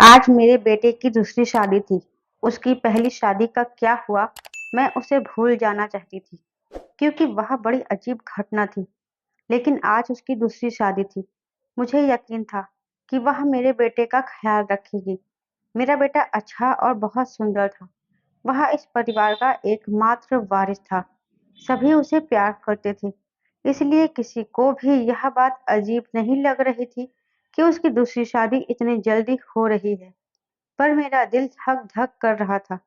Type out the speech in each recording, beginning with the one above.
आज मेरे बेटे की दूसरी शादी थी। उसकी पहली शादी का क्या हुआ, मैं उसे भूल जाना चाहती थी, क्योंकि वह बड़ी अजीब घटना थी। लेकिन आज उसकी दूसरी शादी थी। मुझे यकीन था कि वह मेरे बेटे का ख्याल रखेगी। मेरा बेटा अच्छा और बहुत सुंदर था। वह इस परिवार का एकमात्र वारिस था। सभी उसे प्यार करते थे। इसलिए किसी को भी यह बात अजीब नहीं लग रही थी कि उसकी दूसरी शादी इतनी जल्दी हो रही है। पर मेरा दिल धक-धक कर रहा था।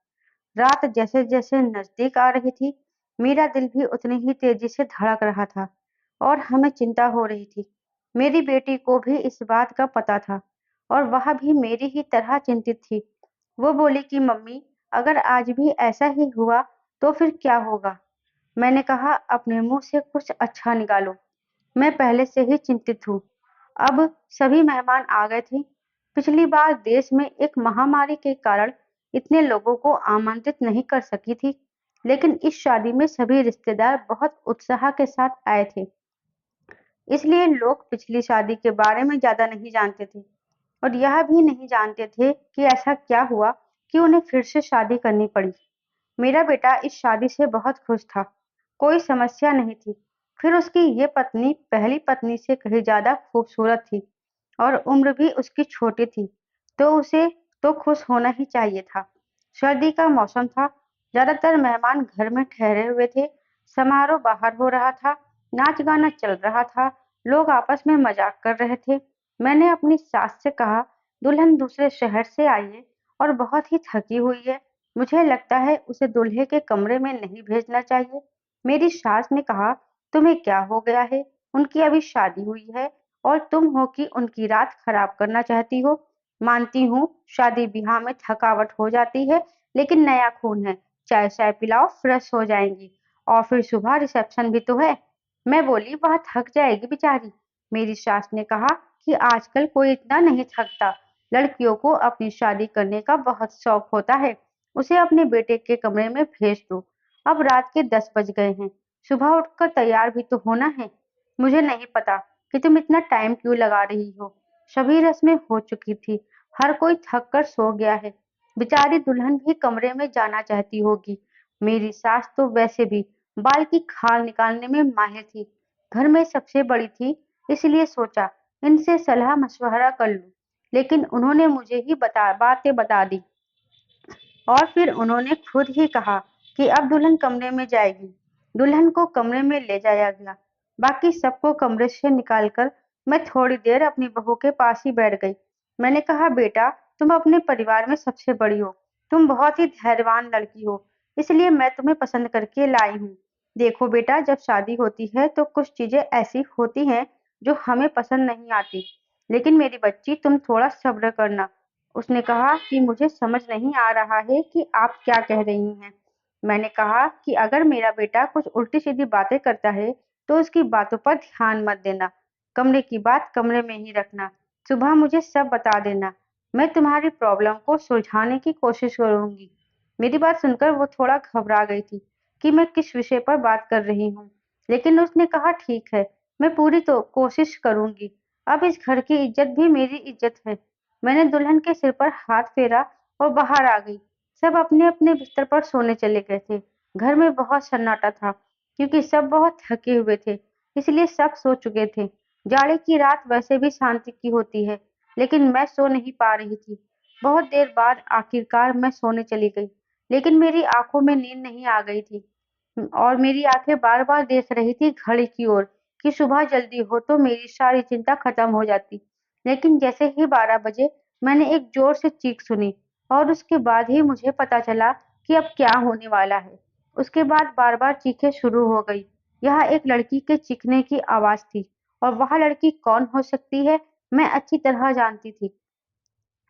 रात जैसे-जैसे नज़दीक आ रही थी, मेरा दिल भी उतनी ही तेज़ी से धड़क रहा था और हमें चिंता हो रही थी। मेरी बेटी को भी इस बात का पता था और वह भी मेरी ही तरह चिंतित थी। वो बोली कि मम्मी, अगर आज भी ऐसा ही हुआ, तो फिर क्या होगा? मैंने कहा, अपने मुँह से कुछ अच्छा निकालो। मैं पहले से ही चिंतित हूँ। अब सभी मेहमान आ गए थे। पिछली बार देश में एक महामारी के कारण इतने लोगों को आमंत्रित नहीं कर सकी थी, लेकिन इस शादी में सभी रिश्तेदार बहुत उत्साह के साथ आए थे। इसलिए लोग पिछली शादी के बारे में ज़्यादा नहीं जानते थे और यह भी नहीं जानते थे कि ऐसा क्या हुआ कि उन्हें फिर से शादी करनी पड़ी। मेरा बेटा इस शादी से बहुत खुश था, कोई समस्या नहीं थी। फिर उसकी ये पत्नी पहली पत्नी से कहीं ज़्यादा खूबसूरत थी और उम्र भी उसकी छोटी थी, तो उसे तो खुश होना ही चाहिए था। सर्दी का मौसम था, ज़्यादातर मेहमान घर में ठहरे हुए थे, समारोह बाहर हो रहा था, नाच-गाना चल रहा था, लोग आपस में मज़ाक कर रहे थे। मैंने अपनी सास से कहा, दुल्हन दूसरे शहर से आई है और बहुत ही थकी हुई है। मुझे लगता है उसे दूल्हे के कमरे में नहीं भेजना चाहिए। मेरी सास ने कहा, तुम्हें क्या हो गया है? उनकी अभी शादी हुई है और तुम हो कि उनकी रात खराब करना चाहती हो। मानती हूँ, शादी-ब्याह में थकावट हो जाती है, लेकिन नया खून है। चाय-शाय पिलाओ, फ्रेश हो जाएंगी। और फिर सुबह रिसेप्शन भी तो है। मैं बोली, वह थक जाएगी बेचारी। मेरी सास ने कहा कि आजकल कोई इतना नहीं थकता। लड़कियों को अपनी शादी करने का बहुत शौक होता है। उसे अपने बेटे के कमरे में भेज दो। अब रात के 10 बज गए हैं। सुबह उठकर तैयार भी तो होना है। मुझे नहीं पता कि तुम इतना टाइम क्यों लगा रही हो। सभी रस्में हो चुकी थी। हर कोई थक कर सो गया है। बेचारी दुल्हन भी कमरे में जाना चाहती होगी। मेरी सास तो वैसे भी बाल की खाल निकालने में माहिर थी। घर में सबसे बड़ी थी, इसलिए सोचा इनसे सलाह मशवरा कर लूं। लेकिन उन्होंने मुझे ही बातें बता दी और फिर उन्होंने खुद ही कहा कि अब दुल्हन कमरे में जाएगी। दुल्हन को कमरे में ले जाया गया। बाकी सबको कमरे से निकालकर मैं थोड़ी देर अपनी बहू के पास ही बैठ गई। मैंने कहा, बेटा, तुम अपने परिवार में सबसे बड़ी हो। तुम बहुत ही धैर्यवान लड़की हो, इसलिए मैं तुम्हें पसंद करके लाई हूँ। देखो बेटा, जब शादी होती है तो कुछ चीजें ऐसी होती हैं जो हमें पसंद नहीं आती। लेकिन मेरी बच्ची, तुम थोड़ा सब्र करना। उसने कहा कि मुझे समझ नहीं आ रहा है कि आप क्या कह रही हैं। मैंने कहा कि अगर मेरा बेटा कुछ उल्टी-सीधी बातें करता है, तो उसकी बातों पर ध्यान मत देना। कमरे की बात कमरे में ही रखना। सुबह मुझे सब बता देना। मैं तुम्हारी प्रॉब्लम को सुलझाने की कोशिश करूंगी। मेरी बात सुनकर वो थोड़ा घबरा गई थी कि मैं किस विषय पर बात कर रही हूँ। लेकिन उसने कहा, ठीक है, मैं पूरी तो कोशिश करूंगी। अब इस घर की इज्जत भी मेरी इज्जत है। मैंने दुल्हन के सिर पर हाथ फेरा और बाहर आ गई। सब अपने-अपने बिस्तर पर सोने चले गए थे। घर में बहुत सन्नाटा था, क्योंकि सब बहुत थके हुए थे, इसलिए सब सो चुके थे। जाड़े की रात वैसे भी शांति की होती है, लेकिन मैं सो नहीं पा रही थी। बहुत देर बाद आखिरकार मैं सोने चली गई, लेकिन मेरी आंखों में नींद नहीं आ गई थी और मेरी आंखें बार-बार देख रही थी घड़ी की ओर कि सुबह जल्दी हो तो मेरी सारी चिंता खत्म हो जाती। लेकिन जैसे ही 12 बजे मैंने एक जोर से चीख सुनी और उसके बाद ही मुझे पता चला कि अब क्या होने वाला है। उसके बाद बार-बार चीखें शुरू हो गई। यह एक लड़की के चीखने की आवाज़ थी और वह लड़की कौन हो सकती है, मैं अच्छी तरह जानती थी।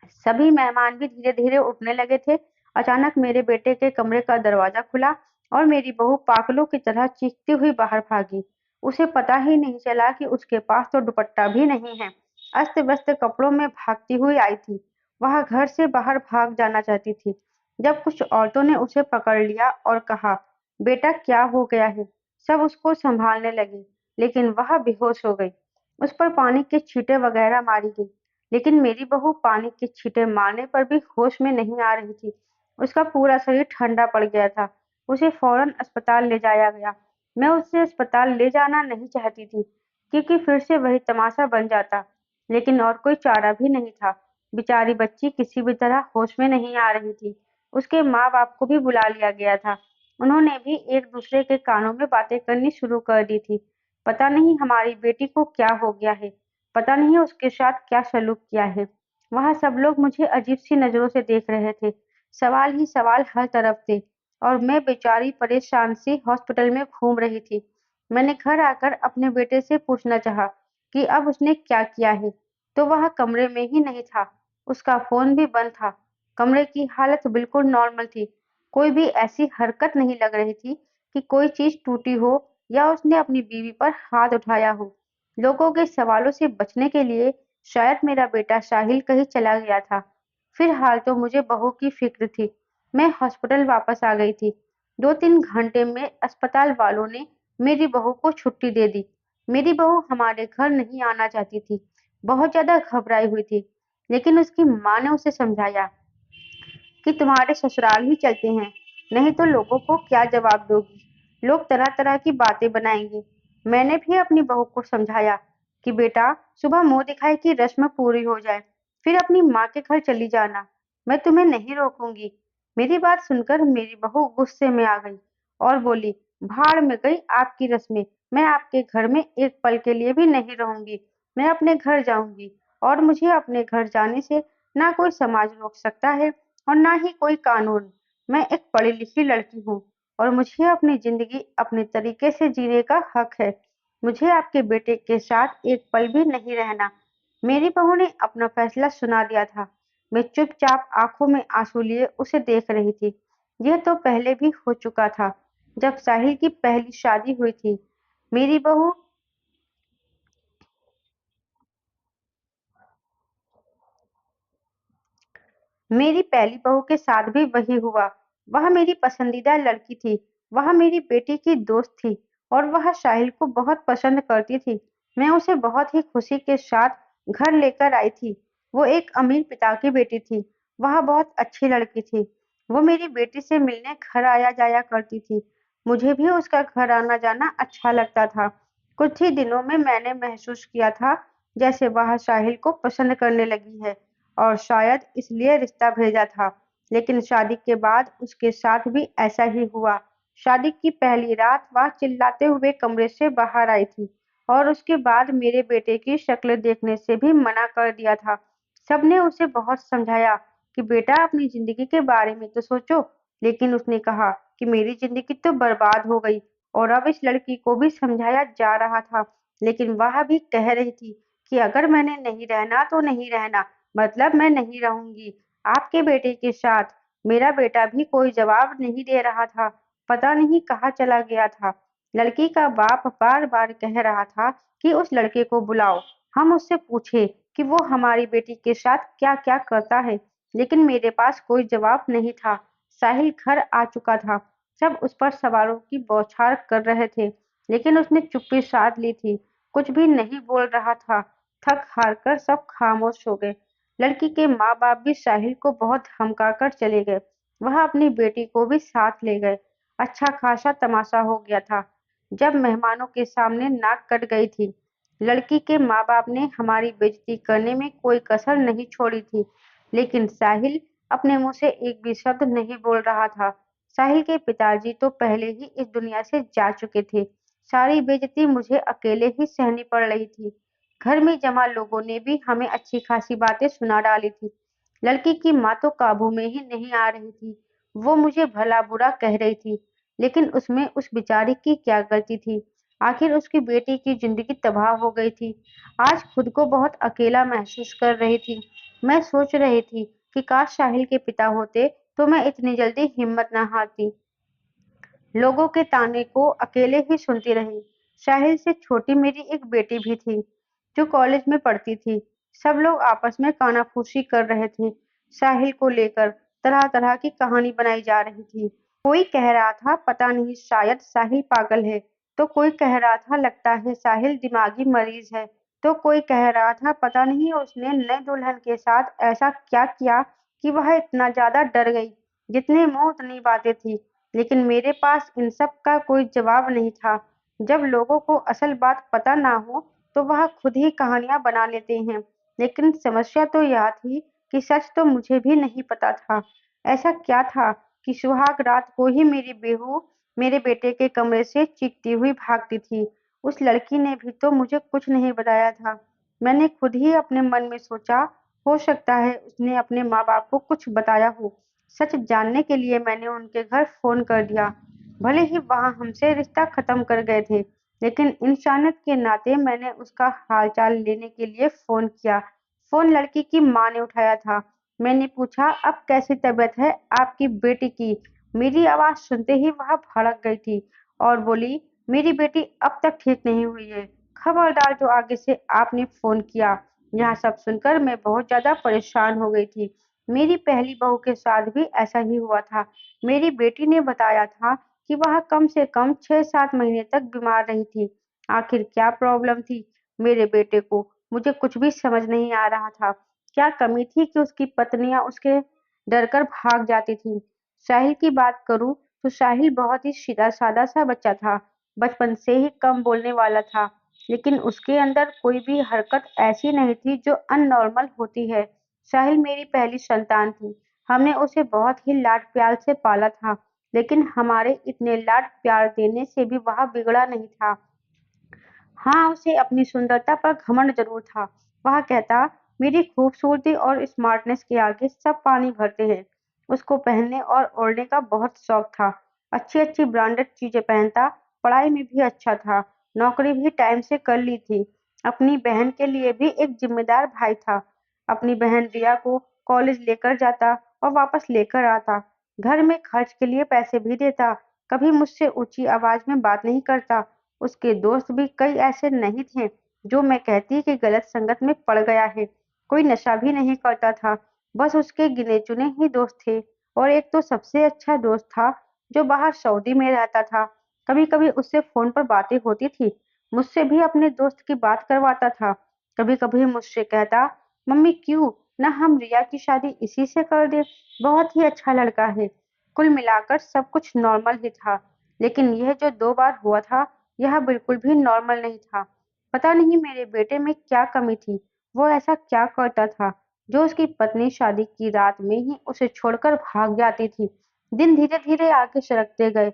सभी मेहमान भी धीरे-धीरे उठने लगे थे। अचानक मेरे बेटे के कमरे का दरवाज़ा खुला और मेरी बहू पागलों की तरह चीखती हुई बाहर भागी। उसे पता ही नहीं चला कि उसके पास तो दुपट्टा भी नहीं है। अस्त-व्यस्त कपड़ों में भागती हुई आई थी। वह घर से बाहर भाग जाना चाहती थी, जब कुछ औरतों ने उसे पकड़ लिया और कहा, बेटा, क्या हो गया है? सब उसको संभालने लगे, लेकिन वह बेहोश हो गई। उस पर पानी के छींटे वगैरह मारी गई, लेकिन मेरी बहू पानी के छींटे मारने पर भी होश में नहीं आ रही थी। उसका पूरा शरीर ठंडा पड़ गया था। उसे फौरन अस्पताल ले जाया गया। मैं उसे अस्पताल ले जाना नहीं चाहती थी, क्योंकि फिर से वही तमाशा बन जाता। लेकिन और कोई चारा भी नहीं था। बेचारी बच्ची किसी भी तरह होश में नहीं आ रही थी। उसके माँ-बाप को भी बुला लिया गया था। उन्होंने भी एक-दूसरे के कानों में बातें करनी शुरू कर दी थी। पता नहीं हमारी बेटी को क्या हो गया है, पता नहीं उसके साथ क्या सलूक किया है। वहाँ सब लोग मुझे अजीब-सी नज़रों से देख रहे थे। सवाल ही सवाल हर तरफ थे और मैं बेचारी परेशान सी हॉस्पिटल में घूम रही थी। मैंने घर आकर अपने बेटे से पूछना चाहा कि अब उसने क्या किया है, तो वह कमरे में ही नहीं था। उसका फ़ोन भी बंद था। कमरे की हालत बिल्कुल नॉर्मल थी। कोई भी ऐसी हरकत नहीं लग रही थी कि कोई चीज़ टूटी हो या उसने अपनी बीवी पर हाथ उठाया हो। लोगों के सवालों से बचने के लिए शायद मेरा बेटा साहिल कहीं चला गया था। फिलहाल तो मुझे बहू की फ़िक्र थी। मैं हॉस्पिटल वापस आ गई थी। 2-3 घंटे में अस्पताल वालों ने मेरी बहू को छुट्टी दे दी। मेरी बहू हमारे घर नहीं आना चाहती थी। बहुत ज़्यादा घबराई हुई थी। लेकिन उसकी माँ ने उसे समझाया कि तुम्हारे ससुराल ही चलते हैं, नहीं तो लोगों को क्या जवाब दोगी? लोग तरह-तरह की बातें बनाएँगे। मैंने भी अपनी बहू को समझाया कि बेटा, सुबह मुँह दिखाई की रस्म पूरी हो जाए, फिर अपनी माँ के घर चली जाना। मैं तुम्हें नहीं रोकूँगी। मेरी बात सुनकर मेरी बहू गुस्से में आ गई और बोली, भाड़ में गई आपकी रस्में। मैं आपके घर में एक पल के लिए भी नहीं रहूँगी। मैं अपने घर जाऊँगी और मुझे अपने घर जाने से ना कोई समाज रोक सकता है और ना ही कोई कानून। मैं एक पढ़ी-लिखी लड़की हूँ और मुझे अपनी ज़िंदगी अपने तरीके से जीने का हक है। मुझे आपके बेटे के साथ एक पल भी नहीं रहना। मेरी बहू ने अपना फैसला सुना दिया था। मैं चुपचाप आँखों में आँसू लिए उसे देख रही थी। यह तो पहले भी हो चुका था, जब साहिल की पहली शादी हुई थी। मेरी बहू मेरी पहली बहू के साथ भी वही हुआ। वह मेरी पसंदीदा लड़की थी, वह मेरी बेटी की दोस्त थी और वह साहिल को बहुत पसंद करती थी। मैं उसे बहुत ही खुशी के साथ घर लेकर आई थी। वो एक अमीर पिता की बेटी थी। वह बहुत अच्छी लड़की थी। वो मेरी बेटी से मिलने घर आया जाया करती थी। मुझे भी उसका घर आना जाना अच्छा लगता था। कुछ ही दिनों में मैंने महसूस किया था जैसे वह साहिल को पसंद करने लगी है और शायद इसलिए रिश्ता भेजा था। लेकिन शादी के बाद उसके साथ भी ऐसा ही हुआ। शादी की पहली रात वह चिल्लाते हुए कमरे से बाहर आई थी और उसके बाद मेरे बेटे की शक्ल देखने से भी मना कर दिया था। सबने उसे बहुत समझाया कि बेटा अपनी जिंदगी के बारे में तो सोचो, लेकिन उसने कहा कि मेरी जिंदगी तो बर्बाद हो गई और अब इस लड़की को भी समझाया जा रहा था, लेकिन वह भी कह रही थी कि अगर मैंने नहीं रहना तो नहीं रहना, मतलब मैं नहीं रहूंगी आपके बेटे के साथ। मेरा बेटा भी कोई जवाब नहीं दे रहा था, पता नहीं कहाँ चला गया था। लड़की का बाप बार-बार कह रहा था कि उस लड़के को बुलाओ, हम उससे पूछे कि वो हमारी बेटी के साथ क्या-क्या करता है, लेकिन मेरे पास कोई जवाब नहीं था। साहिल घर आ चुका था। सब उस पर सवालों की बौछार कर रहे थे, लेकिन उसने चुप्पी साध ली थी, कुछ भी नहीं बोल रहा था। थक हार कर सब खामोश हो गए। लड़की के माँ-बाप भी साहिल को बहुत धमकाकर चले गए। वह अपनी बेटी को भी साथ ले गए। अच्छा खासा तमाशा हो गया था, जब मेहमानों के सामने नाक कट गई थी। लड़की के माँ-बाप ने हमारी बेइज्जती करने में कोई कसर नहीं छोड़ी थी, लेकिन साहिल अपने मुँह से एक भी शब्द नहीं बोल रहा था। साहिल के पिताजी तो पहले ही इस दुनिया से जा चुके थे। सारी बेइज्जती मुझे अकेले ही सहनी पड़ रही थी। घर में जमा लोगों ने भी हमें अच्छी खासी बातें सुना डाली थी। लड़की की माँ तो काबू में ही नहीं आ रही थी। वो मुझे भला-बुरा कह रही थी, लेकिन उसमें उस बेचारी की क्या गलती थी? आखिर उसकी बेटी की ज़िंदगी तबाह हो गई थी। आज खुद को बहुत अकेला महसूस कर रही थी। मैं सोच रही थी कि काश साहिल के पिता होते, तो मैं इतनी जल्दी हिम्मत न हारती। लोगों के ताने को अकेले ही सुनती रही। साहिल से छोटी मेरी एक बेटी भी थी, जो कॉलेज में पढ़ती थी। सब लोग आपस में कानाफूसी कर रहे थे। साहिल को लेकर तरह-तरह की कहानी बनाई जा रही थी। कोई कह रहा था पता नहीं शायद साहिल पागल है, तो कोई कह रहा था लगता है साहिल दिमागी मरीज है। तो कोई कह रहा था पता नहीं उसने नए दुल्हन के साथ ऐसा क्या किया कि वह इतना ज़्यादा डर गई। जितने मुँह उतनी बातें थी, लेकिन मेरे पास इन सब का कोई जवाब नहीं था। जब लोगों को असल बात पता ना हो, तो वह खुद ही कहानियाँ बना लेते हैं। लेकिन समस्या तो यह थी कि सच तो मुझे भी नहीं पता था। ऐसा क्या था कि सुहाग रात को ही मेरी बहू मेरे बेटे के कमरे से चीखती हुई भागती थी। उस लड़की ने भी तो मुझे कुछ नहीं बताया था। मैंने खुद ही अपने मन में सोचा, हो सकता है उसने अपने माँ-बाप को कुछ बताया हो। सच जानने के लिए मैंने उनके घर फ़ोन कर दिया। भले ही वहाँ हमसे रिश्ता ख़त्म कर गए थे, लेकिन इंसानियत के नाते मैंने उसका हाल-चाल लेने के लिए फ़ोन किया। फ़ोन लड़की की माँ ने उठाया था। मैंने पूछा, अब कैसी तबीयत है आपकी बेटी की? मेरी आवाज़ सुनते ही वह भड़क गई थी और बोली, मेरी बेटी अब तक ठीक नहीं हुई है। खबरदार जो आगे से आपने फ़ोन किया। यह सब सुनकर मैं बहुत ज़्यादा परेशान हो गई थी। मेरी पहली बहू के साथ भी ऐसा ही हुआ था। मेरी बेटी ने बताया था कि वह कम से कम 6-7 महीने तक बीमार रही थी। आखिर क्या प्रॉब्लम थी मेरे बेटे को? मुझे कुछ भी समझ नहीं आ रहा था। क्या कमी थी कि उसकी पत्नियाँ उसके डर कर भाग जाती थीं? साहिल की बात करूँ तो साहिल बहुत ही सीधा-सादा सा बच्चा था। बचपन से ही कम बोलने वाला था, लेकिन उसके अंदर कोई भी हरकत ऐसी नहीं थी जो अननॉर्मल होती है। साहिल मेरी पहली संतान थी। हमने उसे बहुत ही लाड-प्यार से पाला था, लेकिन हमारे इतने लाड-प्यार देने से भी वह बिगड़ा नहीं था। हाँ, उसे अपनी सुंदरता पर घमंड ज़रूर था। वह कहता, मेरी खूबसूरती और स्मार्टनेस के आगे सब पानी भरते हैं। उसको पहनने और ओढ़ने का बहुत शौक था। अच्छी-अच्छी ब्रांडेड चीज़ें पहनता, पढ़ाई में भी अच्छा था, नौकरी भी टाइम से कर ली थी। अपनी बहन के लिए भी एक ज़िम्मेदार भाई था। अपनी बहन रिया को कॉलेज लेकर जाता और वापस लेकर आता। घर में खर्च के लिए पैसे भी देता। कभी मुझसे ऊँची आवाज़ में बात नहीं करता। उसके दोस्त भी कई ऐसे नहीं थे जो मैं कहती कि गलत संगत में पड़ गया है। कोई नशा भी नहीं करता था, बस उसके गिने-चुने ही दोस्त थे और एक तो सबसे अच्छा दोस्त था जो बाहर सऊदी में रहता था। कभी-कभी उससे फ़ोन पर बातें होती थी, मुझसे भी अपने दोस्त की बात करवाता था। कभी-कभी मुझसे कहता, मम्मी क्यों ना हम रिया की शादी इसी से कर दें, बहुत ही अच्छा लड़का है। कुल मिलाकर सब कुछ नॉर्मल ही था, लेकिन यह जो 2 बार हुआ था यह बिल्कुल भी नॉर्मल नहीं था। पता नहीं मेरे बेटे में क्या कमी थी, वो ऐसा क्या करता था, जो उसकी पत्नी शादी की रात में ही उसे छोड़कर भाग जाती थी। दिन धीरे-धीरे आगे सरकते गए।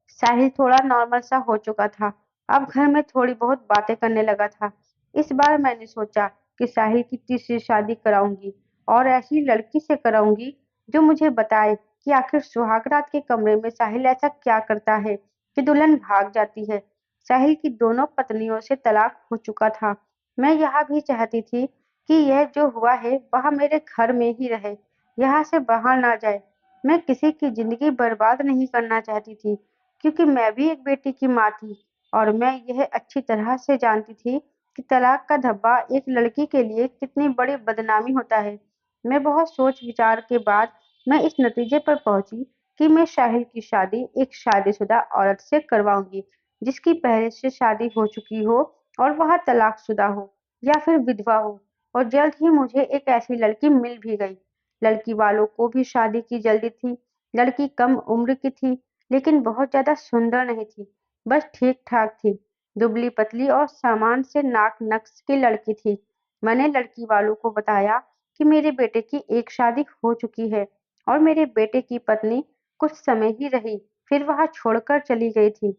साहिल थोड़ा नॉर्मल सा हो चुका था। अब घर में थोड़ी बहुत बातें करने लगा था। इस बार मैंने सोचा कि साहिल की तीसरी शादी कराऊंगी और ऐसी लड़की से कराऊंगी जो मुझे बताए कि आखिर सुहाग रात के कमरे में साहिल ऐसा क्या करता है कि दुल्हन भाग जाती है। साहिल की दोनों पत्नियों से तलाक हो चुका था। मैं यह भी चाहती थी कि यह जो हुआ है वह मेरे घर में ही रहे, यहाँ से बाहर ना जाए। मैं किसी की जिंदगी बर्बाद नहीं करना चाहती थी, क्योंकि मैं भी एक बेटी की माँ थी और मैं यह अच्छी तरह से जानती थी कि तलाक का धब्बा एक लड़की के लिए कितनी बड़ी बदनामी होता है। मैं बहुत सोच-विचार के बाद मैं इस नतीजे पर पहुंची कि मैं साहिल की शादी एक शादीशुदा औरत से करवाऊंगी, जिसकी पहले से शादी हो चुकी हो और वह तलाकशुदा हो या फिर विधवा हो। और जल्द ही मुझे एक ऐसी लड़की मिल भी गई। लड़की वालों को भी शादी की जल्दी थी। लड़की कम उम्र की थी, लेकिन बहुत ज़्यादा सुंदर नहीं थी, बस ठीक-ठाक थी। दुबली-पतली और सामान से नाक नक्श की लड़की थी। मैंने लड़की वालों को बताया कि मेरे बेटे की एक शादी हो चुकी है और मेरे बेटे की पत्नी कुछ समय ही रही, फिर वह छोड़कर चली गई थी।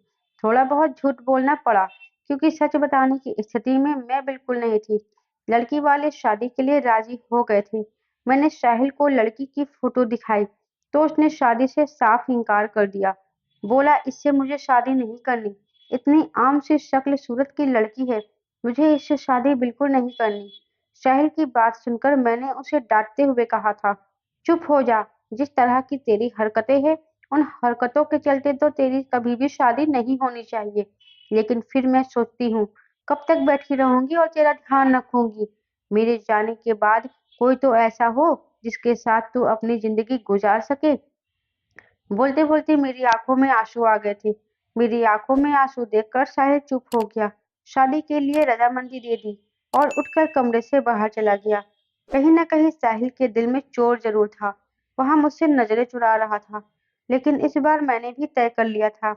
थोड़ा बहुत झूठ बोलना पड़ा, क्योंकि सच बताने की स्थिति में मैं बिल्कुल नहीं थी। लड़की वाले शादी के लिए राजी हो गए थे। मैंने साहिल को लड़की की फोटो दिखाई, तो उसने शादी से साफ इनकार कर दिया। बोला, इससे मुझे शादी नहीं करनी। इतनी आम सी शक्ल सूरत की लड़की है, मुझे इससे शादी बिल्कुल नहीं करनी। साहिल की बात सुनकर मैंने उसे डांटते हुए कहा था, चुप हो जा, जिस तरह की तेरी हरकतें हैं, उन हरकतों के चलते तो तेरी कभी भी शादी नहीं होनी चाहिए। लेकिन फिर मैं सोचती हूँ, कब तक बैठी रहूंगी और तेरा ध्यान रखूंगी। मेरे जाने के बाद कोई तो ऐसा हो जिसके साथ तू अपनी जिंदगी गुजार सके। बोलते-बोलते मेरी आँखों में आँसू आ गए थे। मेरी आँखों में आँसू देखकर साहिल चुप हो गया। शादी के लिए रजामंदी दे दी और उठकर कमरे से बाहर चला गया। कहीं न कहीं साहिल के दिल में चोट ज़रूर था। वह मुझसे नज़रें चुरा रहा था, लेकिन इस बार मैंने भी तय कर लिया था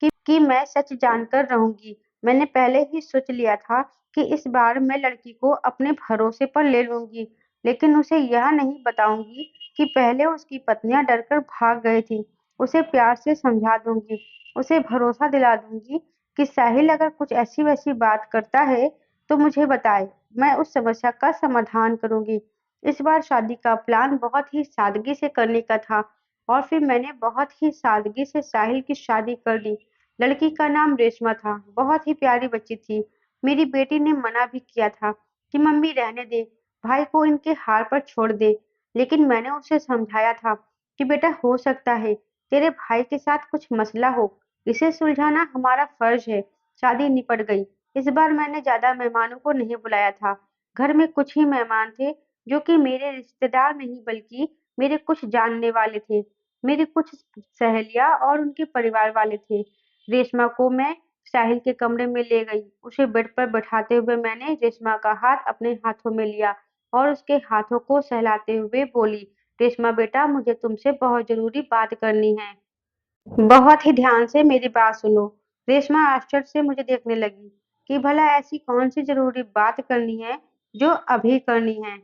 कि मैं सच जानकर रहूँगी। मैंने पहले ही सोच लिया था कि इस बार मैं लड़की को अपने भरोसे पर ले लूँगी, लेकिन उसे यह नहीं बताऊँगी कि पहले उसकी पत्नियाँ डरकर भाग गई थीं। उसे प्यार से समझा दूँगी, उसे भरोसा दिला दूँगी कि साहिल अगर कुछ ऐसी-वैसी बात करता है, तो मुझे बताए, मैं उस समस्या का समाधान करूँगी। इस बार शादी का प्लान बहुत ही सादगी से करने का था और फिर मैंने बहुत ही सादगी से साहिल की शादी कर दी। लड़की का नाम रेशमा था, बहुत ही प्यारी बच्ची थी। मेरी बेटी ने मना भी किया था कि मम्मी रहने दे, भाई को इनके हाल पर छोड़ दे। लेकिन मैंने उसे समझाया था कि बेटा हो सकता है तेरे भाई के साथ कुछ मसला हो, इसे सुलझाना हमारा फर्ज है। शादी निपट गई। इस बार मैंने ज्यादा मेहमानों को नहीं बुलाया था। घर में कुछ ही मेहमान थे जो कि मेरे रिश्तेदार नहीं बल्कि मेरे कुछ जानने वाले थे। मेरी कुछ सहेलियां और उनके परिवार वाले थे। रेशमा को मैं साहिल के कमरे में ले गई। उसे बेड पर बैठाते हुए मैंने रेशमा का हाथ अपने हाथों में लिया और उसके हाथों को सहलाते हुए बोली, रेशमा बेटा मुझे तुमसे बहुत जरूरी बात करनी है। बहुत ही ध्यान से मेरी बात सुनो। रेशमा आश्चर्य से मुझे देखने लगी कि भला ऐसी कौन सी जरूरी बात करनी है जो अभी करनी है।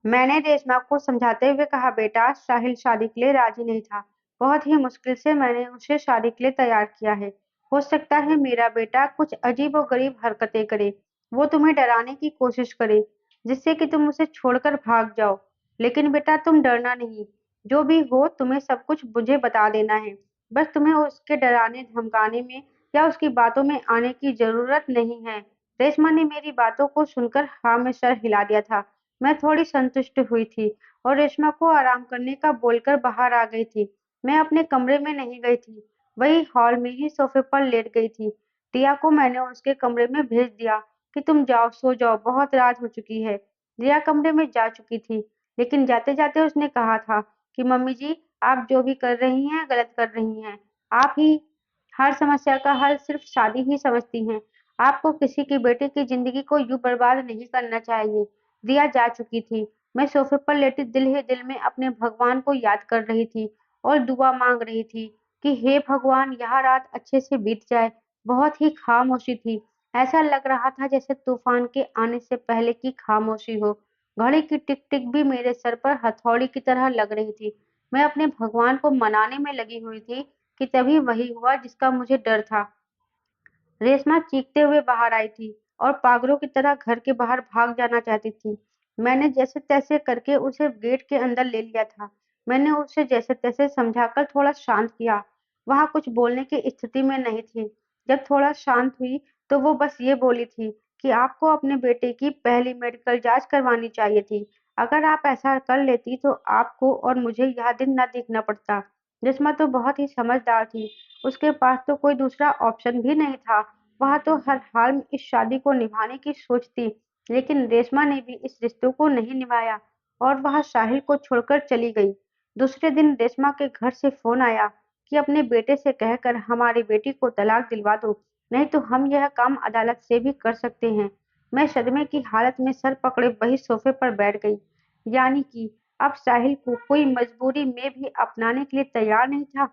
मैंने रेशमा को समझाते हुए कहा बेटा साहिल शादी के लिए राजी नहीं था। बहुत ही मुश्किल से मैंने उसे शादी के लिए तैयार किया है। हो सकता है मेरा बेटा कुछ अजीब और गरीब हरकतें करे। वो तुम्हें डराने की कोशिश करे जिससे कि तुम उसे छोड़कर भाग जाओ। लेकिन बेटा तुम डरना नहीं। जो भी हो तुम्हें सब कुछ मुझे बता देना है। बस तुम्हें उसके डराने-धमकाने में या उसकी बातों में आने की ज़रूरत नहीं है। रेशमा ने मेरी बातों को सुनकर हाँ में सर हिला दिया था। मैं थोड़ी संतुष्ट हुई थी और रेशमा को आराम करने का बोलकर बाहर आ गई थी। मैं अपने कमरे में नहीं गई थी, वही हॉल में ही सोफे पर लेट गई थी। दिया को मैंने उसके कमरे में भेज दिया कि तुम जाओ, सो जाओ, बहुत रात हो चुकी है। दिया कमरे में जा चुकी थी, लेकिन जाते-जाते उसने कहा था कि मम्मी जी आप जो भी कर रही हैं, गलत कर रही हैं। आप ही हर समस्या का हल सिर्फ शादी ही समझती हैं। आपको किसी की बेटे की ज़िंदगी को यूँ बर्बाद नहीं करना चाहिए। दिया जा चुकी थी। मैं सोफ़े पर लेटी दिल ही दिल में अपने भगवान को याद कर रही थी और दुआ माँग रही थी कि हे भगवान यह रात अच्छे से बीत जाए। बहुत ही खामोशी थी। ऐसा लग रहा था जैसे तूफ़ान के आने से पहले की खामोशी हो। घड़ी की टिक-टिक भी मेरे सर पर हथौड़ी की तरह लग रही थी। मैं अपने भगवान को मनाने में लगी हुई थी कि तभी वही हुआ जिसका मुझे डर था। रेशमा चीखते हुए बाहर आई थी और पागलों की तरह घर के बाहर भाग जाना चाहती थी। मैंने जैसे-तैसे करके उसे गेट के अंदर ले लिया था। मैंने उसे जैसे-तैसे समझाकर थोड़ा शांत किया। वह कुछ बोलने की स्थिति में नहीं थी। जब थोड़ा शांत हुई तो वो बस ये बोली थी कि आपको अपने बेटे की पहली मेडिकल जाँच करवानी चाहिए थी। अगर आप ऐसा कर लेती तो आपको और मुझे यह दिन ना देखना पड़ता। रेशमा तो बहुत ही समझदार थी। उसके पास तो कोई दूसरा ऑप्शन भी नहीं था। वह तो हर हाल में इस शादी को निभाने की सोचती, लेकिन रेशमा ने भी इस रिश्ते को नहीं निभाया और वह साहिल को छोड़कर चली गई। दूसरे दिन रेशमा के घर से फ़ोन आया कि अपने बेटे से कहकर हमारी बेटी को तलाक दिलवा दो, नहीं तो हम यह काम अदालत से भी कर सकते हैं। मैं सदमे की हालत में सर पकड़े वही सोफे पर बैठ गई। यानी कि अब साहिल को कोई मजबूरी में भी अपनाने के लिए तैयार नहीं था।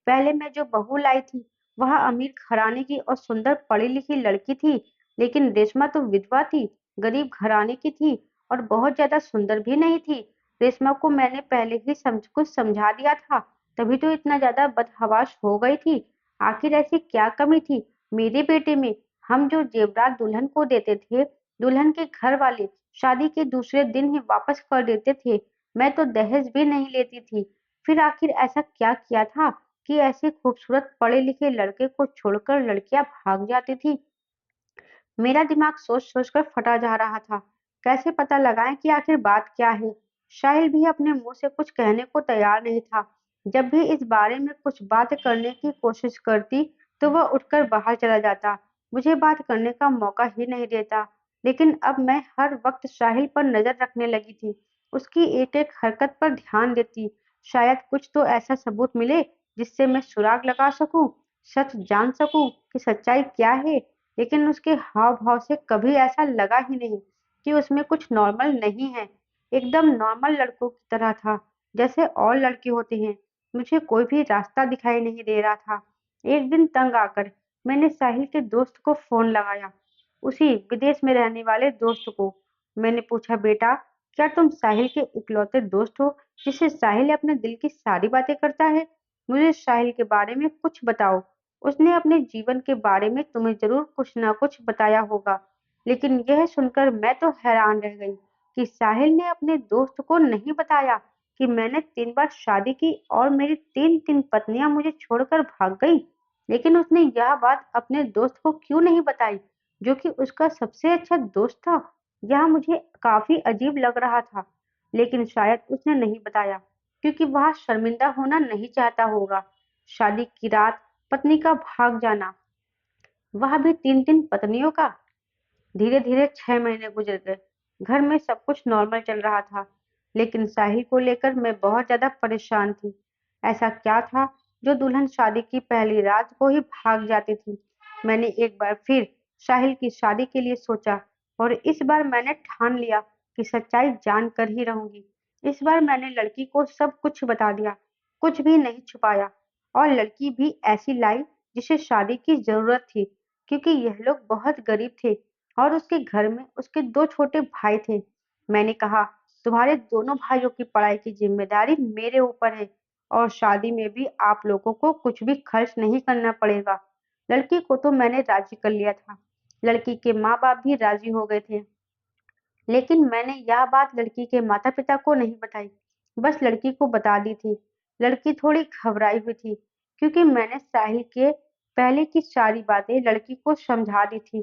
पहले मैं जो बहू लाई थी, वह अमीर घराने की और सुंदर पढ़ी-लिखी लड़की थी, लेकिन रेशमा तो विधवा थी, गरीब घराने की थी और बहुत ज़्यादा सुंदर भी नहीं थी। रेशमा को मैंने पहले ही कुछ समझा दिया था, तभी तो इतना ज़्यादा बदहवास हो गई थी। आखिर ऐसी क्या कमी थी मेरे बेटे में? हम जो जेवरात दुल्हन को देते थे, दुल्हन के घर वाले शादी के दूसरे दिन ही वापस कर देते थे। मैं तो दहेज भी नहीं लेती थी। फिर आखिर ऐसा क्या किया था कि ऐसे खूबसूरत पढ़े-लिखे लड़के को छोड़कर लड़कियां भाग जाती थी। मेरा दिमाग सोच-सोच कर फटा जा रहा था। कैसे पता लगाएं कि आखिर बात क्या है? साहिल भी अपने मुंह से कुछ कहने को तैयार नहीं था। जब भी इस बारे में कुछ बात करने की कोशिश करती, तो वह उठकर बाहर चला जाता। मुझे बात करने का मौका ही नहीं देता। लेकिन अब मैं हर वक्त साहिल पर नजर रखने लगी थी। उसकी एक-एक हरकत पर ध्यान देती। शायद कुछ तो ऐसा सबूत मिले जिससे मैं सुराग लगा सकूं, सच जान सकूं कि सच्चाई क्या है। लेकिन उसके हाव-भाव से कभी ऐसा लगा ही नहीं कि उसमें कुछ नॉर्मल नहीं है। एकदम नॉर्मल लड़कों की तरह था, जैसे और लड़के होते हैं। मुझे कोई भी रास्ता दिखाई नहीं दे रहा था। एक दिन तंग आकर मैंने साहिल के दोस्त को फ़ोन लगाया, उसी विदेश में रहने वाले दोस्त को। मैंने पूछा, बेटा, क्या तुम साहिल के इकलौते दोस्त हो जिससे साहिल अपने दिल की सारी बातें करता है? मुझे साहिल के बारे में कुछ बताओ। उसने अपने जीवन के बारे में तुम्हें ज़रूर कुछ न कुछ बताया होगा। लेकिन यह सुनकर मैं तो हैरान रह गई कि साहिल ने अपने दोस्त को नहीं बताया कि मैंने 3 बार शादी की और मेरी 3-3 पत्नियां मुझे छोड़कर भाग गईं। लेकिन उसने यह बात अपने दोस्त को क्यों नहीं बताई, जो कि उसका सबसे अच्छा दोस्त था? यह मुझे काफ़ी अजीब लग रहा था, लेकिन शायद उसने नहीं बताया, क्योंकि वह शर्मिंदा होना नहीं चाहता होगा। शादी की रात पत्नी का भाग जाना, वह भी 3-3 पत्नियों का। धीरे-धीरे 6 महीने गुजर गए। घर में सब कुछ नॉर्मल चल रहा था, लेकिन साहिल को लेकर मैं बहुत ज़्यादा परेशान थी। ऐसा क्या था जो दुल्हन शादी की पहली रात को ही भाग जाती थी? मैंने एक बार फिर साहिल की शादी के लिए सोचा और इस बार मैंने ठान लिया कि सच्चाई जान कर ही रहूँगी। इस बार मैंने लड़की को सब कुछ बता दिया, कुछ भी नहीं छुपाया, और लड़की भी ऐसी लाई जिसे शादी की ज़रूरत थी, क्योंकि यह लोग बहुत गरीब थे और उसके घर में उसके 2 छोटे भाई थे। मैंने कहा, तुम्हारे दोनों भाइयों की पढ़ाई की ज़िम्मेदारी मेरे ऊपर है और शादी में भी आप लोगों को कुछ भी खर्च नहीं करना पड़ेगा। लड़की को तो मैंने राज़ी कर लिया था। लड़की के माँ-बाप भी राज़ी हो गए थे। लेकिन मैंने यह बात लड़की के माता-पिता को नहीं बताई, बस लड़की को बता दी थी। लड़की थोड़ी घबराई हुई थी, क्योंकि मैंने साहिल के पहले की सारी बातें लड़की को समझा दी थी।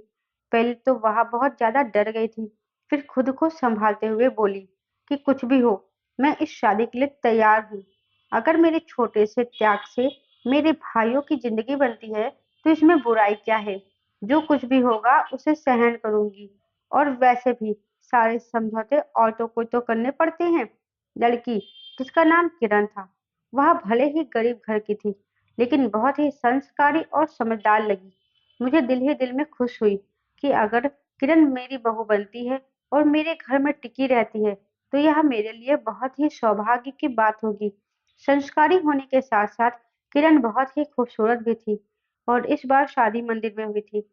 पहले तो वह बहुत ज़्यादा डर गई थी, फिर खुद को संभालते हुए बोली कि कुछ भी हो, मैं इस शादी के लिए तैयार हूँ। अगर मेरे छोटे से त्याग से मेरे भाइयों की ज़िंदगी बनती है, तो इसमें बुराई क्या है? जो कुछ भी होगा उसे सहन करूँगी। और वैसे भी सारे समझौते औरतों को तो करने पड़ते हैं। लड़की, जिसका नाम किरण था, वह भले ही गरीब घर की थी, लेकिन बहुत ही संस्कारी और समझदार लगी। मुझे दिल ही दिल में खुश हुई कि अगर किरण मेरी बहू बनती है और मेरे घर में टिकी रहती है, तो यह मेरे लिए बहुत ही सौभाग्य की बात होगी। संस्कारी होने के साथ-साथ किरण बहुत ही खूबसूरत भी थी और इस बार शादी मंदिर में हुई थी।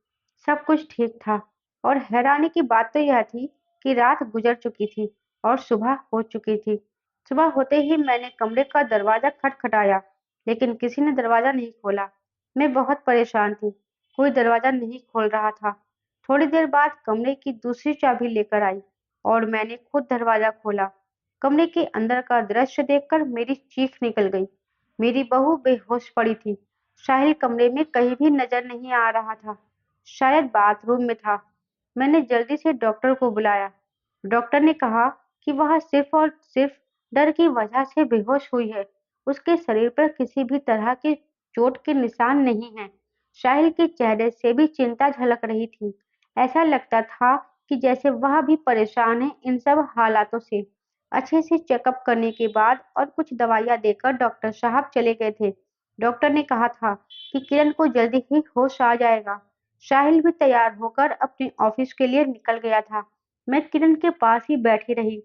सब कुछ ठीक था और हैरानी की बात तो यह थी कि रात गुजर चुकी थी और सुबह हो चुकी थी। सुबह होते ही मैंने कमरे का दरवाज़ा खटखटाया, लेकिन किसी ने दरवाज़ा नहीं खोला। मैं बहुत परेशान थी, कोई दरवाज़ा नहीं खोल रहा था। थोड़ी देर बाद कमरे की दूसरी चाबी लेकर आई और मैंने खुद दरवाज़ा खोला। कमरे के अंदर का दृश्य देखकर मेरी चीख निकल गई। मेरी बहू बेहोश पड़ी थी। साहिल कमरे में कहीं भी नज़र नहीं आ रहा था, शायद बाथरूम में था। मैंने जल्दी से डॉक्टर को बुलाया। डॉक्टर ने कहा कि वह सिर्फ और सिर्फ डर की वजह से बेहोश हुई है। उसके शरीर पर किसी भी तरह के चोट के निशान नहीं हैं। साहिल के चेहरे से भी चिंता झलक रही थी। ऐसा लगता था कि जैसे वह भी परेशान है इन सब हालातों से। अच्छे से चेकअप करने के बाद और कुछ दवाइयाँ देकर डॉक्टर साहब चले गए थे। डॉक्टर ने कहा था कि किरण को जल्दी ही होश आ जाएगा। साहिल भी तैयार होकर अपने ऑफिस के लिए निकल गया था। मैं किरण के पास ही बैठी रही।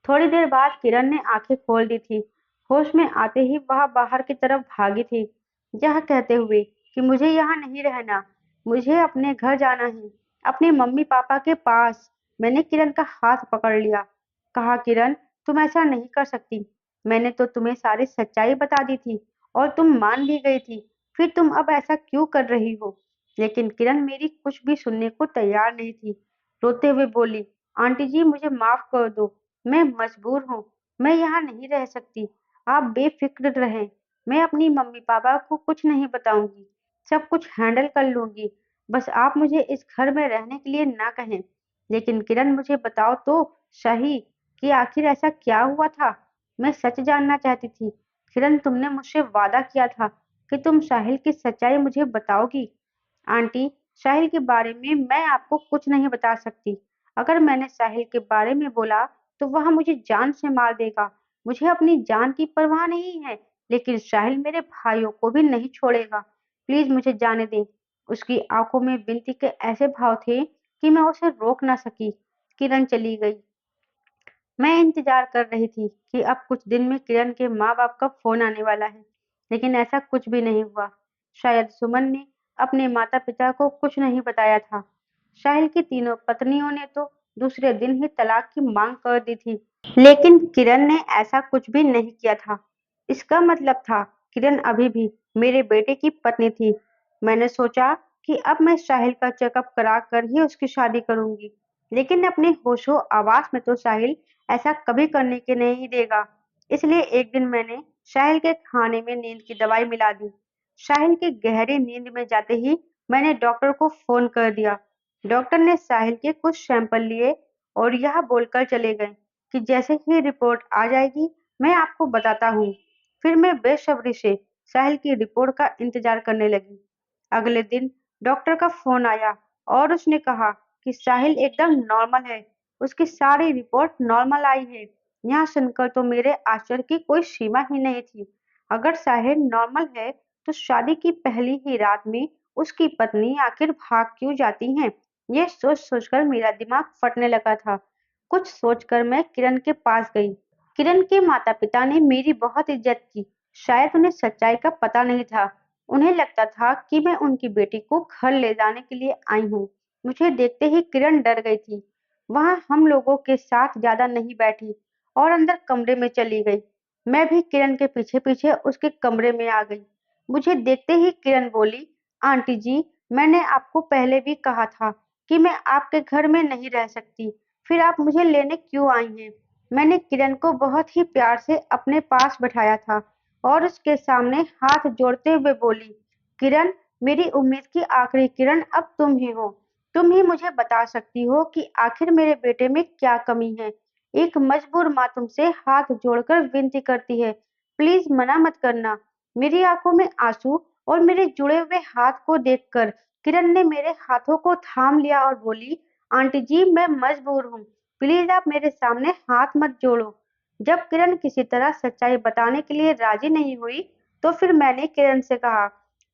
थोड़ी देर बाद किरण ने आंखें खोल दी थी। होश में आते ही वह बाहर की तरफ भागी थी, यह कहते हुए कि मुझे यहाँ नहीं रहना, मुझे अपने घर जाना है, अपने मम्मी पापा के पास। मैंने किरण का हाथ पकड़ लिया, कहा, किरण, तुम ऐसा नहीं कर सकती। मैंने तो तुम्हें सारी सच्चाई बता दी थी और तुम मान भी गई थी, फिर तुम अब ऐसा क्यों कर रही हो? लेकिन किरण मेरी कुछ भी सुनने को तैयार नहीं थी। रोते हुए बोली, आंटी जी, मुझे माफ कर दो, मैं मजबूर हूँ, मैं यहाँ नहीं रह सकती। आप बेफ़िक्र रहें, मैं अपनी मम्मी-पापा को कुछ नहीं बताऊँगी, सब कुछ हैंडल कर लूँगी। बस आप मुझे इस घर में रहने के लिए ना कहें। लेकिन किरण, मुझे बताओ तो सही कि आखिर ऐसा क्या हुआ था? मैं सच जानना चाहती थी। किरण, तुमने मुझसे वादा किया था कि तुम साहिल की सच्चाई मुझे बताओगी। आंटी, साहिल के बारे में मैं आपको कुछ नहीं बता सकती। अगर मैंने साहिल के बारे में बोला तो वह मुझे जान से मार देगा। मुझे अपनी जान की परवाह नहीं है, लेकिन साहिल मेरे भाइयों को भी नहीं छोड़ेगा। प्लीज मुझे जाने दें। उसकी आंखों में विनती के ऐसे भाव थे कि मैं उसे रोक ना सकी। किरण चली गई। मैं इंतजार कर रही थी कि अब कुछ दिन में किरण के माँ-बाप का फ़ोन आने वाला है, लेकिन ऐसा कुछ भी नहीं हुआ। शायद सुमन ने अपने माता-पिता को कुछ नहीं बताया था। साहिल की तीनों पत्नियों ने तो दूसरे दिन ही तलाक की मांग कर दी थी, लेकिन किरण ने ऐसा कुछ भी नहीं किया था। इसका मतलब था किरण अभी भी मेरे बेटे की पत्नी थी। मैंने सोचा कि अब मैं साहिल का चेकअप करा कर ही उसकी शादी करूंगी, लेकिन अपने होशो-हवास में तो साहिल ऐसा कभी करने के नहीं देगा। इसलिए एक दिन मैंने साहिल के खाने में नींद की दवाई मिला दी। साहिल की गहरी नींद में जाते ही मैंने डॉक्टर को फ़ोन कर दिया। डॉक्टर ने साहिल के कुछ सैंपल लिए और यह बोलकर चले गए कि जैसे ही रिपोर्ट आ जाएगी, मैं आपको बताता हूँ। फिर मैं बेसब्री से साहिल की रिपोर्ट का इंतज़ार करने लगी। अगले दिन डॉक्टर का फ़ोन आया और उसने कहा कि साहिल एकदम नॉर्मल है। उसकी सारी रिपोर्ट नॉर्मल आई है। यह सुनकर तो मेरे आश्चर्य की कोई सीमा ही नहीं थी। अगर साहिल नॉर्मल है, तो शादी की पहली ही रात में उसकी पत्नी आखिर भाग क्यों जाती हैं? ये सोच-सोचकर मेरा दिमाग फटने लगा था। कुछ सोचकर मैं किरण के पास गई। किरण के माता-पिता ने मेरी बहुत इज्जत की। शायद उन्हें सच्चाई का पता नहीं था। उन्हें लगता था कि मैं उनकी बेटी को घर ले जाने के लिए आई हूँ। मुझे देखते ही किरण डर गई थी। वहाँ हम लोगों के साथ ज़्यादा नहीं बैठी और अंदर कमरे में चली गई। मैं भी किरण के पीछे-पीछे उसके कमरे में आ गई। मुझे देखते ही किरण बोली, "आंटी जी, मैंने आपको पहले भी कहा था कि मैं आपके घर में नहीं रह सकती। फिर आप मुझे लेने क्यों आई हैं?" मैंने किरण को बहुत ही प्यार से अपने पास बैठाया था और उसके सामने हाथ जोड़ते हुए बोली, "किरण, मेरी उम्मीद की आखिरी किरण अब तुम ही हो। तुम ही मुझे बता सकती हो कि आखिर मेरे बेटे में क्या कमी है। एक मजबूर माँ तुमसे हाथ जोड़कर विनती करती है, प्लीज मना मत करना।" मेरी आंखों में आंसू और मेरे जुड़े हुए हाथ को देखकर किरण ने मेरे हाथों को थाम लिया और बोली, "आंटी जी, मैं मजबूर हूँ। प्लीज आप मेरे सामने हाथ मत जोड़ो।" जब किरण किसी तरह सच्चाई बताने के लिए राजी नहीं हुई, तो फिर मैंने किरण से कहा,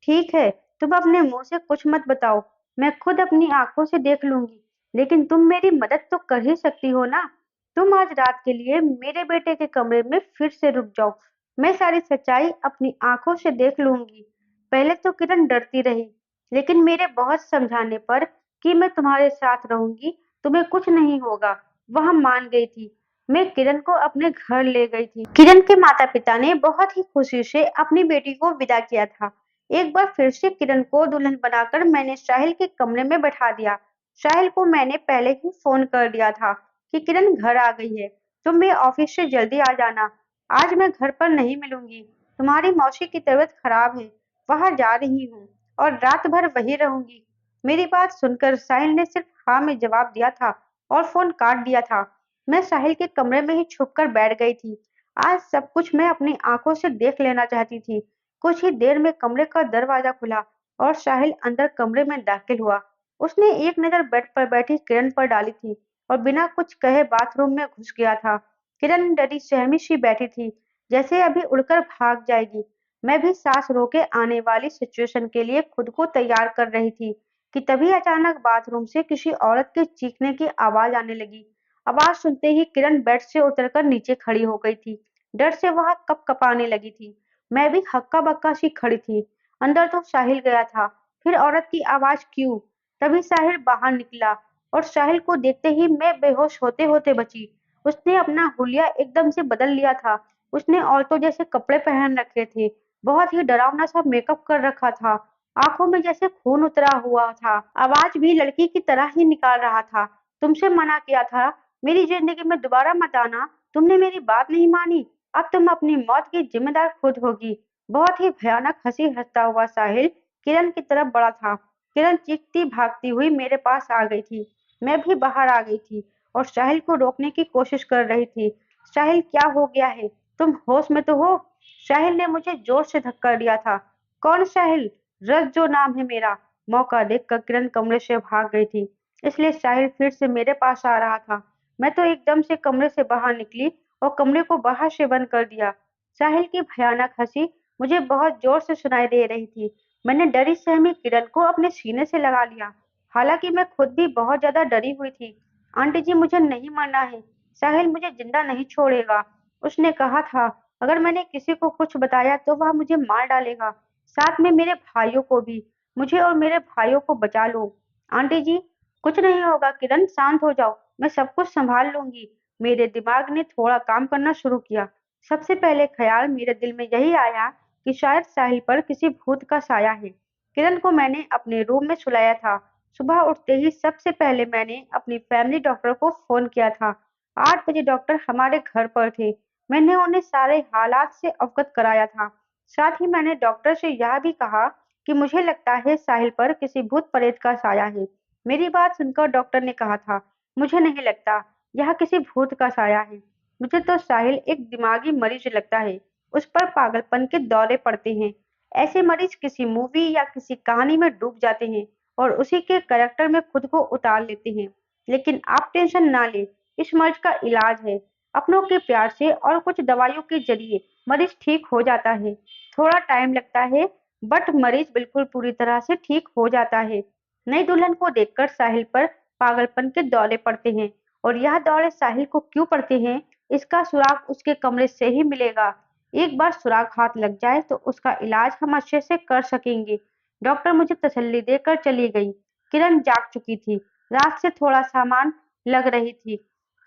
"ठीक है, तुम अपने मुंह से कुछ मत बताओ। मैं खुद अपनी आँखों से देख लूँगी, लेकिन तुम मेरी मदद तो कर ही सकती हो ना? तुम आज रात के लिए मेरे बेटे के कमरे में फिर से रुक जाओ। मैं सारी सच्चाई अपनी आँखों से देख लूँगी।" पहले तो किरण डरती रही, लेकिन मेरे बहुत समझाने पर कि मैं तुम्हारे साथ रहूँगी, तुम्हें कुछ नहीं होगा, वह मान गई थी। मैं किरण को अपने घर ले गई थी। किरण के माता-पिता ने बहुत ही खुशी से अपनी बेटी को विदा किया था। एक बार फिर से किरण को दुल्हन बनाकर मैंने साहिल के कमरे में बैठा दिया। साहिल को मैंने पहले ही फ़ोन कर दिया था कि किरण घर आ गई है, तुम भी ऑफिस से जल्दी आ जाना। आज मैं घर पर नहीं मिलूंगी, तुम्हारी मौसी की तबीयत खराब है, वहाँ जा रही हूँ और रात भर वहीं रहूंगी। मेरी बात सुनकर साहिल ने सिर्फ हाँ में जवाब दिया था और फ़ोन काट दिया था। मैं साहिल के कमरे में ही छुपकर बैठ गई थी। आज सब कुछ मैं अपनी आंखों से देख लेना चाहती थी। कुछ ही देर में कमरे का दरवाजा खुला और साहिल अंदर कमरे में दाखिल हुआ। उसने एक नज़र बेड पर बैठी किरण पर डाली थी और बिना कुछ कहे बाथरूम में घुस गया था। किरण डरी सहमी सी बैठी थी, जैसे अभी उड़कर भाग जाएगी। मैं भी सांस रोके आने वाली सिचुएशन के लिए खुद को तैयार कर रही थी कि तभी अचानक बाथरूम से किसी औरत के चीखने की आवाज आने लगी। आवाज सुनते ही किरण बेड से उतरकर नीचे खड़ी हो गई थी। डर से वह कँप-कँपाने लगी थी। मैं भी हक्का-बक्का सी खड़ी थी। अंदर तो साहिल गया था, फिर औरत की आवाज क्यों? तभी साहिल बाहर निकला और साहिल को देखते ही मैं बेहोश होते-होते बची। उसने अपना हुलिया एकदम से बदल लिया था। उसने औरतों जैसे कपड़े पहन रखे थे, बहुत ही डरावना सा मेकअप कर रखा था, आंखों में जैसे खून उतरा हुआ था, आवाज भी लड़की की तरह ही निकाल रहा था। तुमसे मना किया था, मेरी जिंदगी में दोबारा मत आना। तुमने मेरी बात नहीं मानी। अब तुम अपनी मौत की जिम्मेदार खुद होगी। बहुत ही भयानक हंसी हंसता हुआ साहिल किरण की तरफ बढ़ा था। किरण चीखती भागती हुई मेरे पास आ गई थी। मैं भी बाहर आ गई थी और साहिल को रोकने की कोशिश कर रही थी। साहिल, क्या हो गया है? तुम होश में तो हो? साहिल ने मुझे जोर से धक्का दिया था। कौन साहिल? रज जो नाम है मेरा। मौका देखकर किरण कमरे से भाग गई थी, इसलिए साहिल फिर से मेरे पास आ रहा था। मैं तो एकदम से कमरे से बाहर निकली और कमरे को बाहर से बंद कर दिया। साहिल की भयानक हंसी मुझे बहुत जोर से सुनाई दे रही थी। मैंने डरी सहमी किरण को अपने सीने से लगा लिया। हालांकि मैं खुद भी बहुत ज्यादा डरी हुई थी। आंटी जी, मुझे नहीं मरना है। साहिल मुझे जिंदा नहीं छोड़ेगा। उसने कहा था अगर मैंने किसी को कुछ बताया तो वह मुझे मार डालेगा, साथ में मेरे भाइयों को भी। मुझे और मेरे भाइयों को बचा लो। आंटी जी, कुछ नहीं होगा किरण, शांत हो जाओ। मैं सब कुछ संभाल लूंगी। मेरे दिमाग ने थोड़ा काम करना शुरू किया। सबसे पहले ख्याल मेरे दिल में यही आया कि शायद साहिल पर किसी भूत का साया है। किरण को मैंने अपने रूम में सुलाया था। सुबह उठते ही सबसे पहले मैंने अपनी फैमिली डॉक्टर को फोन किया था। 8 बजे डॉक्टर हमारे घर पर थे। मैंने उन्हें सारे हालात से अवगत कराया था। साथ ही मैंने डॉक्टर से यह भी कहा कि मुझे लगता है साहिल पर किसी भूत प्रेत का साया है। मेरी बात सुनकर डॉक्टर ने कहा था मुझे नहीं लगता यह किसी भूत का साया है। मुझे तो साहिल एक दिमागी मरीज लगता है। उस पर पागलपन के दौरे पड़ते हैं। ऐसे मरीज किसी मूवी या किसी कहानी में डूब जाते हैं और उसी के कैरेक्टर में खुद को उतार लेते हैं। लेकिन आप टेंशन ना लें, इस मर्ज का इलाज है। अपनों के प्यार से और कुछ दवाइयों के जरिए मरीज ठीक हो जाता है। थोड़ा टाइम लगता है, बट मरीज बिल्कुल पूरी तरह से ठीक हो जाता है। नई दुल्हन को देखकर साहिल पर पागलपन के दौरे पड़ते हैं, और यह दौरे साहिल को क्यों पड़ते हैं, इसका सुराग उसके कमरे से ही मिलेगा। एक बार सुराग हाथ लग जाए तो उसका इलाज हम अच्छे से कर सकेंगे। डॉक्टर मुझे तसल्ली देकर चली गई। किरण जाग चुकी थी। रात से थोड़ा सामान लग रही थी।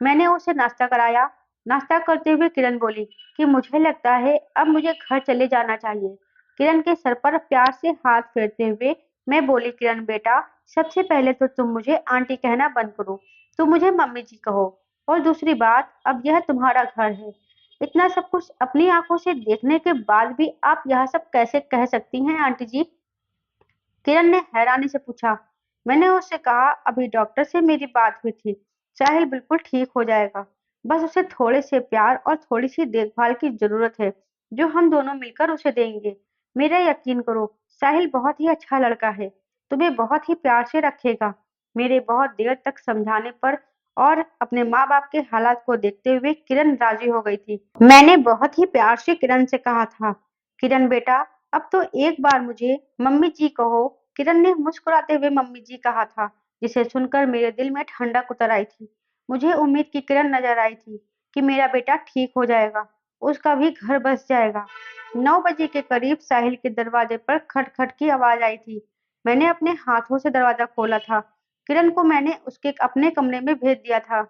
मैंने उसे नाश्ता कराया। नाश्ता करते हुए किरण बोली कि मुझे लगता है अब मुझे घर चले जाना चाहिए। किरण के सर पर प्यार से हाथ फेरते हुए मैं बोली, किरण बेटा, सबसे पहले तो तुम मुझे आंटी कहना बंद करो। तुम मुझे मम्मी जी कहो। और दूसरी बात, अब यह तुम्हारा घर है। इतना सब कुछ अपनी आंखों से देखने के बाद भी आप यह सब कैसे कह सकती हैं आंटी जी? किरण ने हैरानी से पूछा। मैंने उससे कहा अभी डॉक्टर से मेरी बात हुई थी। साहिल बिल्कुल ठीक हो जाएगा। बस उसे थोड़े से प्यार और थोड़ी सी देखभाल की जरूरत है, जो हम दोनों मिलकर उसे देंगे। मेरा यकीन करो, साहिल बहुत ही अच्छा लड़का है। तुम्हें बहुत ही प्यार से रखेगा। मेरे बहुत देर तक समझाने पर और अपने माँ बाप के हालात को देखते हुए किरण राजी हो गई थी। मैंने बहुत ही प्यार से किरण से कहा था, किरण बेटा, अब तो एक बार मुझे मम्मी जी कहो। किरण ने मुस्कुराते हुए मम्मी जी कहा था, जिसे सुनकर मेरे दिल में ठंडक उतर आई थी। मुझे उम्मीद की किरण नजर आई थी कि मेरा बेटा ठीक हो जाएगा, उसका भी घर बस जाएगा। 9 बजे के करीब साहिल के दरवाजे पर खटखट की आवाज आई थी। मैंने अपने हाथों से दरवाजा खोला था। किरण को मैंने उसके अपने कमरे में भेज दिया था।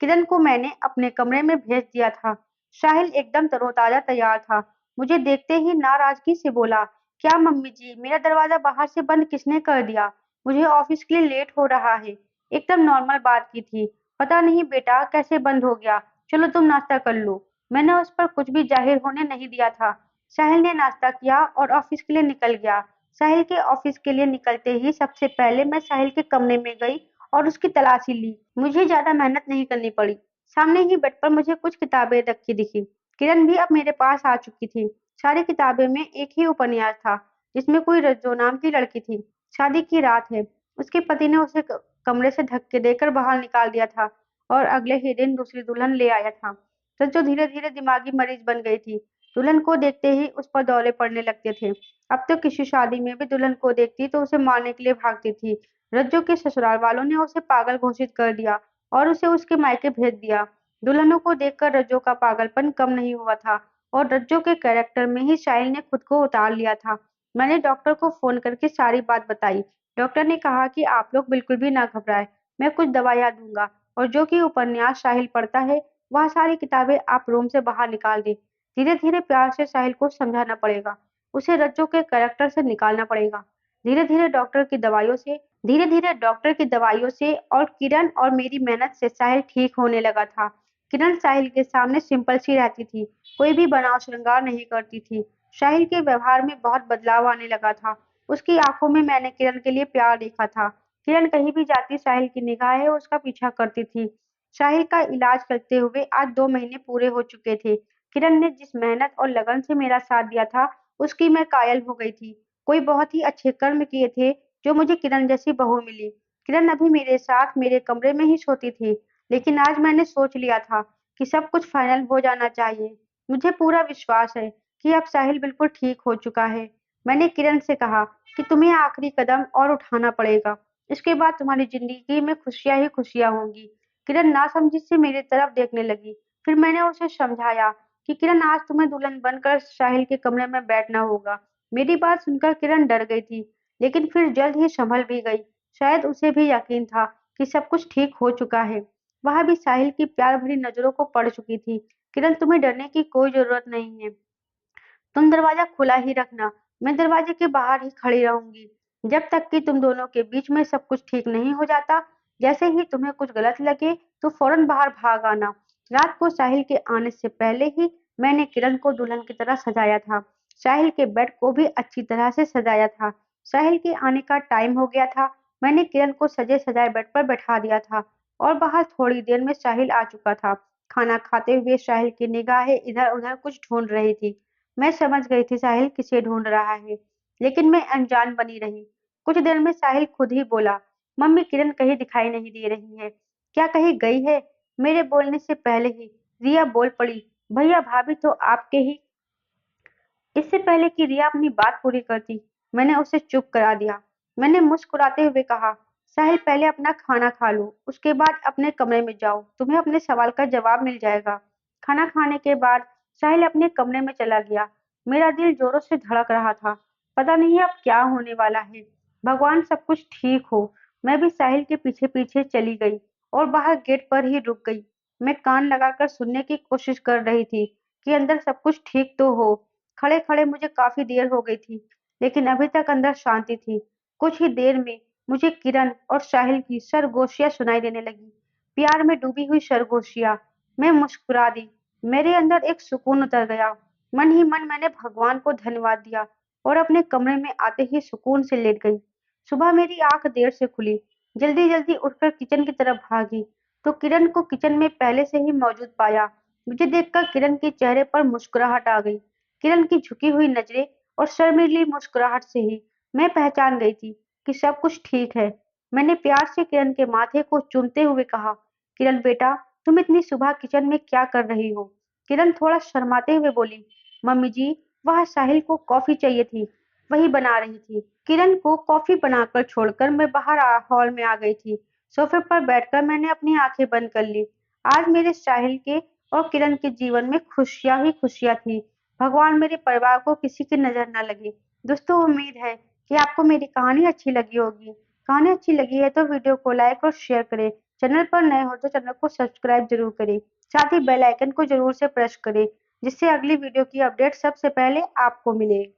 किरण को मैंने अपने कमरे में भेज दिया था। साहिल एकदम तरोताजा तैयार था। मुझे देखते ही नाराजगी से बोला, क्या मम्मी जी, मेरा दरवाजा बाहर से बंद किसने कर दिया? मुझे ऑफिस के लिए लेट हो रहा है। एकदम नॉर्मल बात की थी। पता नहीं बेटा कैसे बंद हो गया। चलो तुम नाश्ता कर लो। मैंने उस पर कुछ भी जाहिर होने नहीं दिया था। साहिल ने नाश्ता किया और ऑफिस के लिए निकल गया। साहिल के ऑफिस के लिए निकलते ही सबसे पहले मैं साहिल के कमरे में गई और उसकी तलाशी ली। मुझे ज्यादा मेहनत नहीं करनी पड़ी। सामने ही बेड पर मुझे कुछ किताबें रखी दिखी। किरण भी अब मेरे पास आ चुकी थी। सारी किताबें में एक ही उपन्यास था, जिसमें कोई रज्जो नाम की लड़की थी। शादी की रात है। उसके पति ने उसे कमरे से धक्के देकर बाहर निकाल दिया था और अगले ही दिन दूसरी दुल्हन ले आया था। रज्जो धीरे धीरे दिमागी मरीज बन गई थी। दुल्हन को देखते ही उस पर दौरे पड़ने लगते थे। अब तो किसी शादी में भी दुल्हन को देखती तो उसे मारने के लिए भागती थी। रज्जो के ससुराल वालों ने उसे पागल घोषित कर दिया और उसे उसके मायके भेज दिया। दुल्हनों को देखकर रज्जो का पागलपन कम नहीं हुआ था और रज्जो के कैरेक्टर में ही साहिल ने खुद को उतार लिया था। मैंने डॉक्टर को फोन करके सारी बात बताई। डॉक्टर ने कहा कि आप लोग बिल्कुल भी ना घबराएं, मैं कुछ दवाइयाँ दूंगा और जो कि उपन्यास साहिल पढ़ता है वह सारी किताबें आप रूम से बाहर निकाल दें। धीरे धीरे प्यार से साहिल को समझाना पड़ेगा, उसे रज्जो के कैरेक्टर से निकालना पड़ेगा। धीरे धीरे डॉक्टर की दवाइयों से धीरे धीरे डॉक्टर की दवाइयों से और किरण और मेरी मेहनत से साहिल ठीक होने लगा था। किरण साहिल के सामने सिंपल सी रहती थी, कोई भी बनाव श्रृंगार नहीं करती थी। साहिल के व्यवहार में बहुत बदलाव आने लगा था। उसकी आंखों में मैंने किरण के लिए प्यार देखा था। किरण कहीं भी जाती साहिल की निगाहें उसका पीछा करती थी। साहिल का इलाज करते हुए आज 2 महीने पूरे हो चुके थे। किरण ने जिस मेहनत और लगन से मेरा साथ दिया था, उसकी मैं कायल हो गई थी। कोई बहुत ही अच्छे कर्म किए थे जो मुझे किरण जैसी बहू मिली। किरण अभी मेरे साथ मेरे कमरे में ही सोती थी, लेकिन आज मैंने सोच लिया था कि सब कुछ फाइनल हो जाना चाहिए। मुझे पूरा विश्वास है कि अब साहिल बिल्कुल ठीक हो चुका है। मैंने किरण से कहा कि तुम्हें आखिरी कदम और उठाना पड़ेगा। इसके बाद तुम्हारी जिंदगी में खुशियां ही खुशियां होंगी। किरण नासमझी से मेरी तरफ देखने लगी। फिर मैंने उसे समझाया कि किरण आज तुम्हें दुल्हन बनकर साहिल के कमरे में बैठना होगा। मेरी बात सुनकर किरण डर गई थी, लेकिन फिर जल्द ही संभल भी गई। शायद उसे भी यकीन था कि सब कुछ ठीक हो चुका है। वह भी साहिल की प्यार भरी नजरों को पढ़ चुकी थी। किरण, तुम्हें डरने की कोई जरूरत नहीं है। तुम दरवाजा खुला ही रखना। मैं दरवाजे के बाहर ही खड़ी रहूंगी जब तक कि तुम दोनों के बीच में सब कुछ ठीक नहीं हो जाता। जैसे ही तुम्हें कुछ गलत लगे तो फौरन बाहर भाग आना। रात को साहिल के आने से पहले ही मैंने किरण को दुल्हन की तरह सजाया था। साहिल के बेड को भी अच्छी तरह से सजाया था। साहिल के आने का टाइम हो गया था। मैंने किरण को सजे सजाए बेड पर बैठा दिया था और बाहर थोड़ी देर में साहिल आ चुका था। खाना खाते हुए साहिल की निगाहें इधर उधर कुछ ढूंढ रही थी। मैं समझ गई थी साहिल किसे ढूंढ रहा है, लेकिन मैं अनजान बनी रही। कुछ देर में साहिल खुद ही बोला, मम्मी किरण कहीं दिखाई नहीं दे रही है। क्या कहीं गई है? मेरे बोलने से पहले ही रिया बोल पड़ी, भैया भाभी तो आपके ही। इससे पहले कि रिया अपनी बात पूरी करती, मैंने उसे चुप करा दिया। मैंने मुस्कुराते हुए कहा, साहिल पहले अपना खाना खा लो, उसके बाद अपने कमरे में जाओ, तुम्हें अपने सवाल का जवाब मिल जाएगा। खाना खाने के बाद साहिल अपने कमरे में चला गया। मेरा दिल जोरों से धड़क रहा था। पता नहीं अब क्या होने वाला है। भगवान सब कुछ ठीक हो। मैं भी साहिल के पीछे पीछे चली गई और बाहर गेट पर ही रुक गई। मैं कान लगाकर सुनने की कोशिश कर रही थी कि अंदर सब कुछ ठीक तो हो। खड़े-खड़े मुझे काफ़ी देर हो गई थी, लेकिन अभी तक अंदर शांति थी। कुछ ही देर में मुझे किरण और साहिल की सरगोशियाँ सुनाई देने लगी। प्यार में डूबी हुई सरगोशियाँ। मैं मुस्कुरा दी। मेरे अंदर एक सुकून उतर गया। मन ही मन मैंने भगवान को धन्यवाद दिया और अपने कमरे में आते ही सुकून से लेट गई। सुबह मेरी आँख देर से खुली। जल्दी-जल्दी उठकर किचन की तरफ भागी, तो किरण को किचन में पहले से ही मौजूद पाया। मुझे देखकर किरण के चेहरे पर मुस्कुराहट आ गई। किरण की झुकी हुई नजरें और शर्मीली मुस्कुराहट से ही मैं पहचान गई थी कि सब कुछ ठीक है। मैंने प्यार से किरण के माथे को चूमते हुए कहा, किरण बेटा, तुम इतनी सुबह किचन में क्या कर रही हो? किरण थोड़ा शर्माते हुए बोली, मम्मी जी, वह साहिल को कॉफी चाहिए थी, वही बना रही थी। किरण को कॉफी बनाकर छोड़कर मैं बाहर हॉल में आ गई थी। सोफे पर बैठकर मैंने अपनी आंखें बंद कर ली। आज मेरे साहिल के और किरण के जीवन में खुशियां ही खुशियां थी। भगवान मेरे परिवार को किसी की नजर न लगे। दोस्तों, उम्मीद है कि आपको मेरी कहानी अच्छी लगी होगी। कहानी अच्छी लगी है तो वीडियो को लाइक और शेयर करें। चैनल पर नए हो तो चैनल को सब्सक्राइब जरूर करें। साथ ही बेल आइकन को जरूर से प्रेस करें, जिससे अगली वीडियो की अपडेट सबसे पहले आपको मिले।